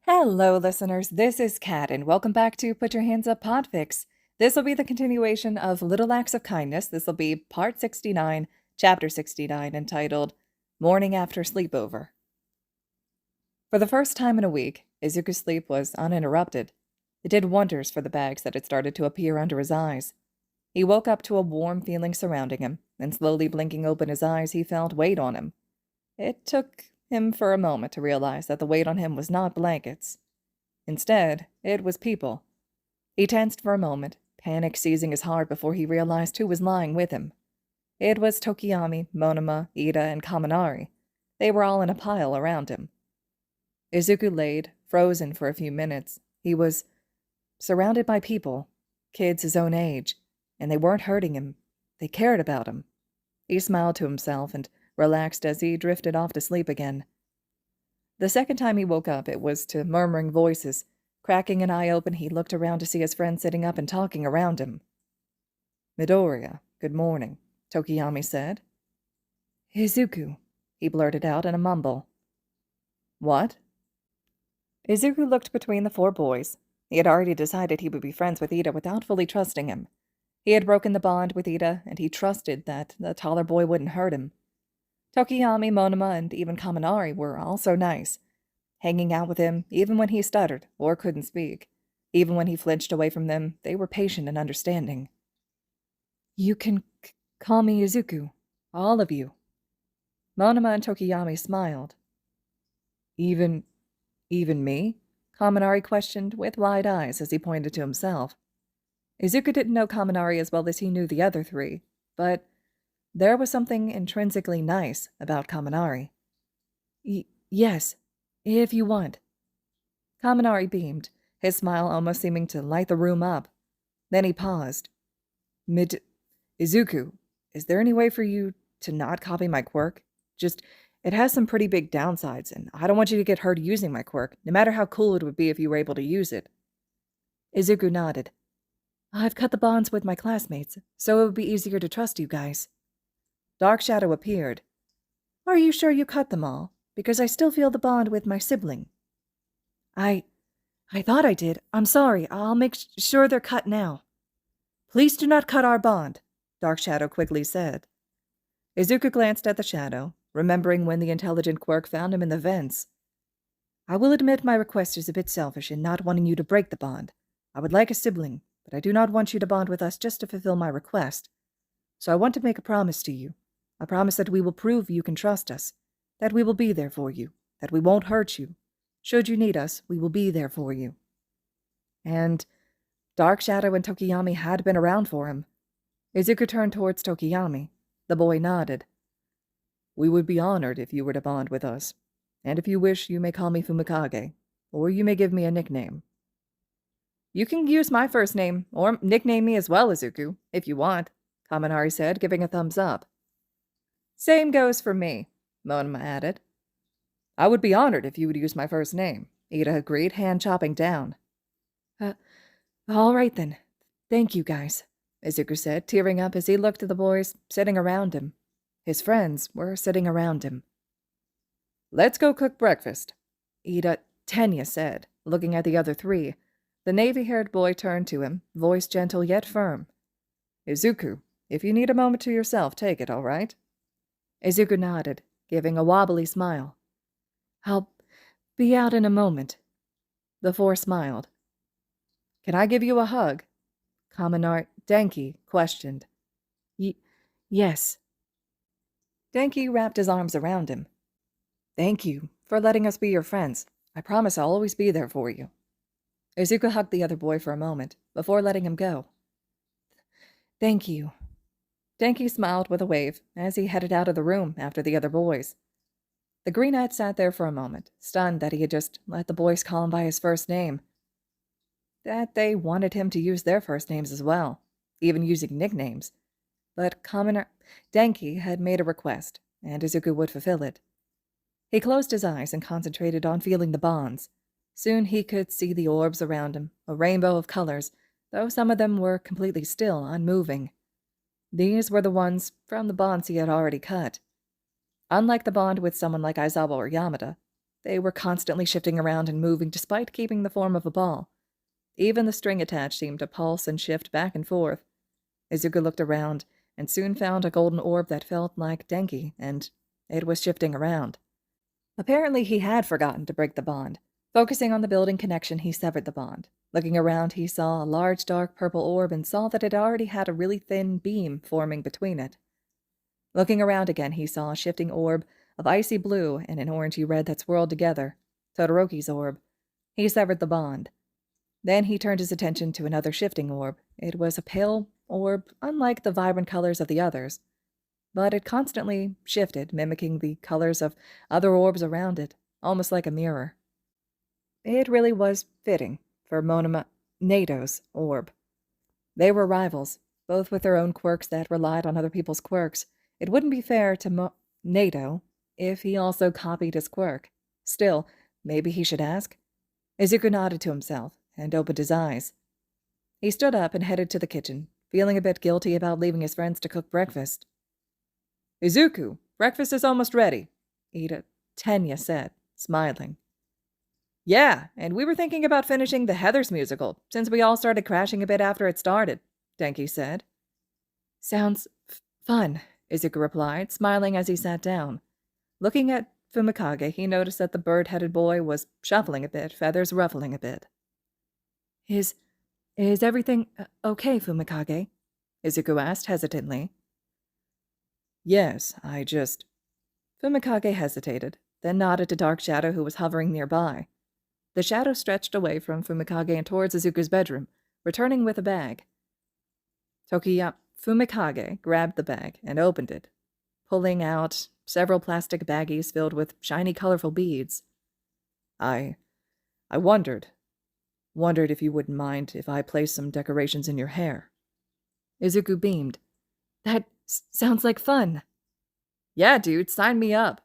Hello, listeners. This is Kat, and welcome back to Put Your Hands Up Podfics. This will be the continuation of Little Acts of Kindness. This will be Part 69, Chapter 69, entitled Morning After Sleepover. For the first time in a week, Izuku's sleep was uninterrupted. It did wonders for the bags that had started to appear under his eyes. He woke up to a warm feeling surrounding him, and slowly blinking open his eyes, he felt weight on him. It took him for a moment to realize that the weight on him was not blankets. Instead, it was people. He tensed for a moment, panic seizing his heart before he realized who was lying with him. It was Tokiyami, Monoma, Ida, and Kaminari. They were all in a pile around him. Izuku laid, frozen for a few minutes. He was surrounded by people, kids his own age, and they weren't hurting him. They cared about him. He smiled to himself and relaxed as he drifted off to sleep again. The second time he woke up, it was to murmuring voices. Cracking an eye open, he looked around to see his friend sitting up and talking around him. "Midoriya, good morning," Tokiyami said. "Izuku," he blurted out in a mumble. "What?" Izuku looked between the four boys. He had already decided he would be friends with Ida without fully trusting him. He had broken the bond with Ida, and he trusted that the taller boy wouldn't hurt him. Tokiyami, Monoma, and even Kaminari were also nice, hanging out with him even when he stuttered or couldn't speak. Even when he flinched away from them, they were patient and understanding. "You can call me Izuku, all of you." Monoma and Tokiyami smiled. Even me?" Kaminari questioned with wide eyes as he pointed to himself. Izuku didn't know Kaminari as well as he knew the other three, but there was something intrinsically nice about Kaminari. Yes, if you want." Kaminari beamed, his smile almost seeming to light the room up. Then he paused. Izuku, is there any way for you to not copy my quirk? It has some pretty big downsides, and I don't want you to get hurt using my quirk, no matter how cool it would be if you were able to use it." Izuku nodded. "I've cut the bonds with my classmates, so it would be easier to trust you guys." Dark Shadow appeared. "Are you sure you cut them all? Because I still feel the bond with my sibling." I thought I did. I'm sorry. I'll make sure they're cut now." "Please do not cut our bond," Dark Shadow quickly said. Izuku glanced at the shadow, remembering when the intelligent quirk found him in the vents. "I will admit my request is a bit selfish in not wanting you to break the bond. I would like a sibling, but I do not want you to bond with us just to fulfill my request. So I want to make a promise to you. A promise that we will prove you can trust us, that we will be there for you, that we won't hurt you. Should you need us, we will be there for you." And Dark Shadow and Tokiyami had been around for him. Izuku turned towards Tokiyami. The boy nodded. "We would be honored if you were to bond with us. And if you wish, you may call me Fumikage, or you may give me a nickname." "You can use my first name, or nickname me as well, Izuku, if you want," Kaminari said, giving a thumbs up. "Same goes for me," Monoma added. "I would be honored if you would use my first name," Ida agreed, hand chopping down. All right then. Thank you, guys," Izuku said, tearing up as he looked at the boys sitting around him. His friends were sitting around him. "Let's go cook breakfast," Tenya said, looking at the other three. The navy-haired boy turned to him, voice gentle yet firm. "Izuku, if you need a moment to yourself, take it, all right?" Izuku nodded, giving a wobbly smile. "I'll be out in a moment." The four smiled. "Can I give you a hug?" Denki questioned. Yes." Denki wrapped his arms around him. "Thank you for letting us be your friends. I promise I'll always be there for you." Izuku hugged the other boy for a moment, before letting him go. "Thank you." Denki smiled with a wave as he headed out of the room after the other boys. The greenette sat there for a moment, stunned that he had just let the boys call him by his first name. That they wanted him to use their first names as well, even using nicknames. But Denki had made a request, and Izuku would fulfill it. He closed his eyes and concentrated on feeling the bonds. Soon he could see the orbs around him, a rainbow of colors, though some of them were completely still, unmoving. These were the ones from the bonds he had already cut. Unlike the bond with someone like Aizawa or Yamada, They were constantly shifting around and moving despite keeping the form of a ball. Even the string attached seemed to pulse and shift back and forth. Izuku looked around and soon found a golden orb that felt like Denki, and it was shifting around. Apparently he had forgotten to break the bond. Focusing on the building connection, he severed the bond. Looking around, he saw a large dark purple orb and saw that it already had a really thin beam forming between it. Looking around again, he saw a shifting orb of icy blue and an orangey red that swirled together. Todoroki's orb. He severed the bond. Then he turned his attention to another shifting orb. It was a pale orb, unlike the vibrant colors of the others, but it constantly shifted, mimicking the colors of other orbs around it, almost like a mirror. It really was fitting for Nato's orb. They were rivals, both with their own quirks that relied on other people's quirks. It wouldn't be fair to Nato if he also copied his quirk. Still, maybe he should ask? Izuku nodded to himself and opened his eyes. He stood up and headed to the kitchen, feeling a bit guilty about leaving his friends to cook breakfast. "Izuku, breakfast is almost ready," Tenya said, smiling. "Yeah, and we were thinking about finishing the Heathers musical, since we all started crashing a bit after it started," Denki said. "Sounds fun," Izuku replied, smiling as he sat down. Looking at Fumikage, he noticed that the bird-headed boy was shuffling a bit, feathers ruffling a bit. Is everything okay, Fumikage?" Izuku asked hesitantly. "Yes, Fumikage hesitated, then nodded to Dark Shadow, who was hovering nearby. The shadow stretched away from Fumikage and towards Izuku's bedroom, returning with a bag. Fumikage grabbed the bag and opened it, pulling out several plastic baggies filled with shiny, colorful beads. I wondered if you wouldn't mind if I placed some decorations in your hair." Izuku beamed. "That sounds like fun." "Yeah, dude, sign me up."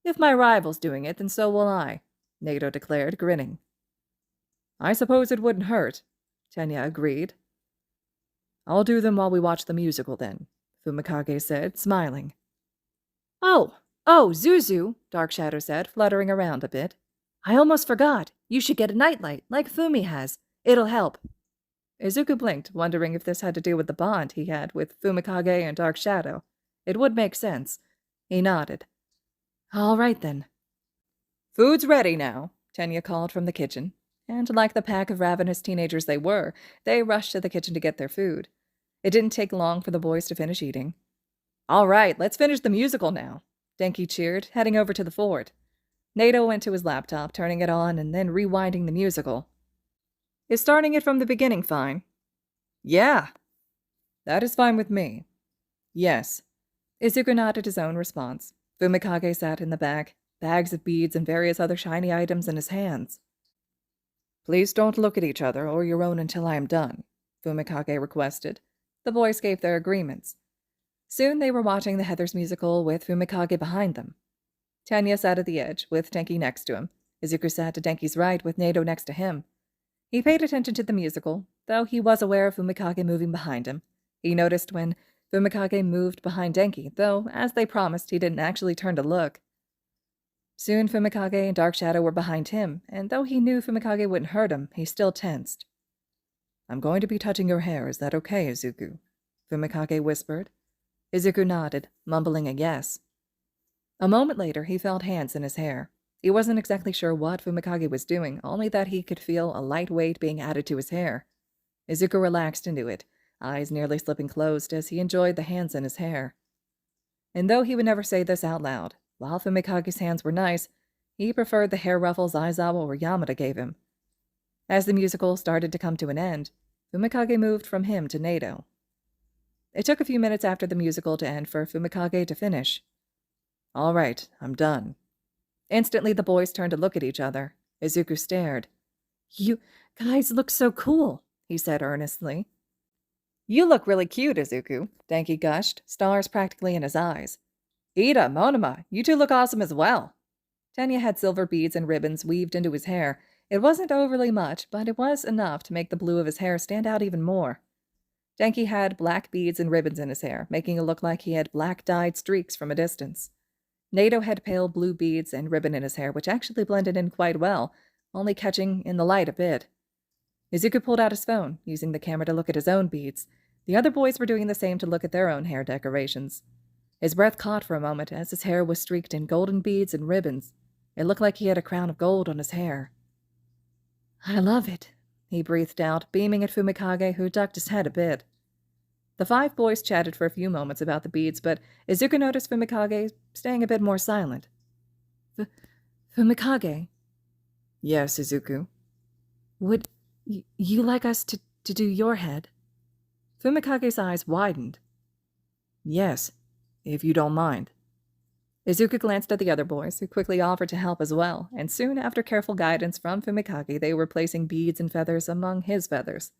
"If my rival's doing it, then so will I," Nato declared, grinning. "I suppose it wouldn't hurt," Tenya agreed. "I'll do them while we watch the musical, then," Fumikage said, smiling. Oh, Zuzu," Dark Shadow said, fluttering around a bit. "I almost forgot. You should get a nightlight, like Fumi has. It'll help." Izuku blinked, wondering if this had to do with the bond he had with Fumikage and Dark Shadow. It would make sense. He nodded. "All right, then." "Food's ready now," Tenya called from the kitchen, and like the pack of ravenous teenagers they were, they rushed to the kitchen to get their food. It didn't take long for the boys to finish eating. "All right, let's finish the musical now," Denki cheered, heading over to the fort. Nato went to his laptop, turning it on and then rewinding the musical. "Is starting it from the beginning fine?" "Yeah." "That is fine with me." "Yes." Izuku nodded his own response. Fumikage sat in the back, bags of beads and various other shiny items in his hands. "Please don't look at each other or your own until I am done," Fumikage requested. The boys gave their agreements. Soon they were watching the Heathers musical with Fumikage behind them. Tenya sat at the edge, with Denki next to him. Izuku sat to Denki's right, with Nato next to him. He paid attention to the musical, though he was aware of Fumikage moving behind him. He noticed when Fumikage moved behind Denki, though, as they promised, he didn't actually turn to look. Soon Fumikage and Dark Shadow were behind him, and though he knew Fumikage wouldn't hurt him, he still tensed. "I'm going to be touching your hair, is that okay, Izuku?" Fumikage whispered. Izuku nodded, mumbling a yes. A moment later, he felt hands in his hair. He wasn't exactly sure what Fumikage was doing, only that he could feel a light weight being added to his hair. Izuku relaxed into it, eyes nearly slipping closed as he enjoyed the hands in his hair. And though he would never say this out loud, while Fumikage's hands were nice, he preferred the hair ruffles Aizawa or Yamada gave him. As the musical started to come to an end, Fumikage moved from him to Nato. It took a few minutes after the musical to end for Fumikage to finish. "All right, I'm done." Instantly, the boys turned to look at each other. Izuku stared. "You guys look so cool," he said earnestly. "You look really cute, Izuku," Denki gushed, stars practically in his eyes. "Ida, Monoma, you two look awesome as well." Tenya had silver beads and ribbons weaved into his hair. It wasn't overly much, but it was enough to make the blue of his hair stand out even more. Denki had black beads and ribbons in his hair, making it look like he had black dyed streaks from a distance. Nato had pale blue beads and ribbon in his hair, which actually blended in quite well, only catching in the light a bit. Izuku pulled out his phone, using the camera to look at his own beads. The other boys were doing the same to look at their own hair decorations. His breath caught for a moment as his hair was streaked in golden beads and ribbons. It looked like he had a crown of gold on his hair. "I love it," he breathed out, beaming at Fumikage, who ducked his head a bit. The 5 boys chatted for a few moments about the beads, but Izuku noticed Fumikage staying a bit more silent. Fumikage? Yes, Izuku. Would you like us to do your head? Fumikage's eyes widened. Yes, if you don't mind. Izuku glanced at the other boys, who quickly offered to help as well, and soon after careful guidance from Fumikage, they were placing beads and feathers among his feathers.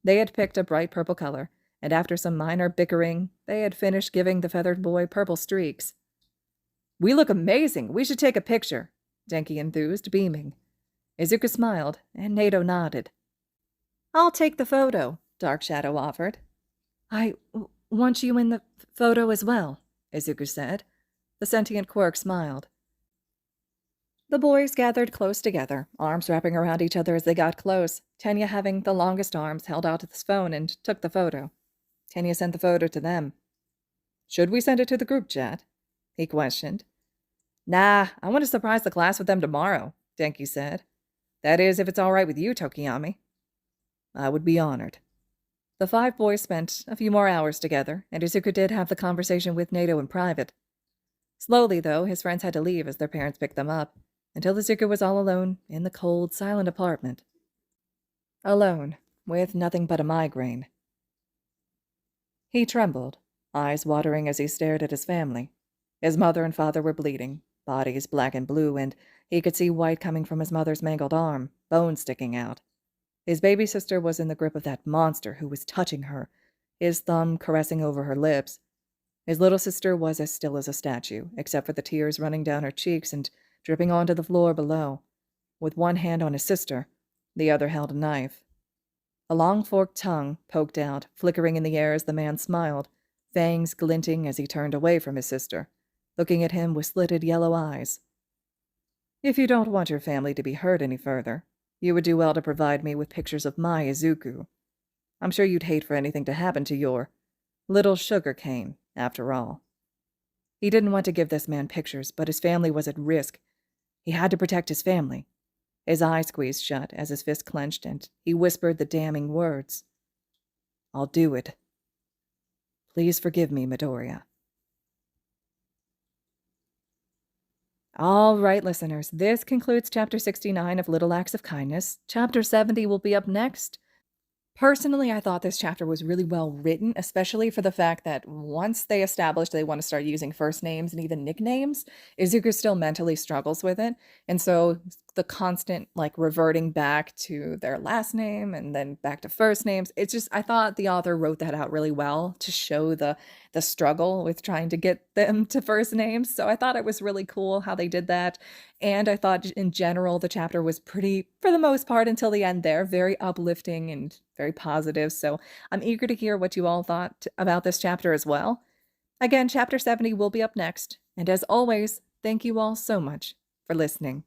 They had picked a bright purple color, and after some minor bickering, they had finished giving the feathered boy purple streaks. "We look amazing! We should take a picture!" Denki enthused, beaming. Izuku smiled, and Nato nodded. "I'll take the photo," Dark Shadow offered. "I want you in the photo as well," Izuku said. The sentient quirk smiled. The boys gathered close together, arms wrapping around each other as they got close. Tenya, having the longest arms, held out his phone and took the photo. Tenya sent the photo to them. "Should we send it to the group chat?" he questioned. "Nah, I want to surprise the class with them tomorrow," Denki said. "That is, if it's all right with you, Tokiyami." "I would be honored." The 5 boys spent a few more hours together, and Izuku did have the conversation with Nato in private. Slowly, though, his friends had to leave as their parents picked them up, until Izuku was all alone in the cold, silent apartment. Alone, with nothing but a migraine. He trembled, eyes watering as he stared at his family. His mother and father were bleeding, bodies black and blue, and he could see white coming from his mother's mangled arm, bones sticking out. His baby sister was in the grip of that monster who was touching her, his thumb caressing over her lips. His little sister was as still as a statue, except for the tears running down her cheeks and dripping onto the floor below. With one hand on his sister, the other held a knife. A long forked tongue poked out, flickering in the air as the man smiled, fangs glinting as he turned away from his sister, looking at him with slitted yellow eyes. "If you don't want your family to be hurt any further, you would do well to provide me with pictures of my Izuku. I'm sure you'd hate for anything to happen to your little sugar cane, after all." He didn't want to give this man pictures, but his family was at risk. He had to protect his family. His eyes squeezed shut as his fist clenched, and he whispered the damning words. "I'll do it. Please forgive me, Midoriya." All right, listeners, this concludes Chapter 69 of Little Acts of Kindness. Chapter 70 will be up next. Personally, I thought this chapter was really well written, especially for the fact that once they established they want to start using first names and even nicknames, Izuku still mentally struggles with it. And so the constant reverting back to their last name and then back to first names, it's just, I thought the author wrote that out really well to show the struggle with trying to get them to first names. So I thought it was really cool how they did that. And I thought in general, the chapter was pretty, for the most part, until the end there, very uplifting and very positive. So I'm eager to hear what you all thought about this chapter as well. Again, Chapter 70 will be up next. And as always, thank you all so much for listening.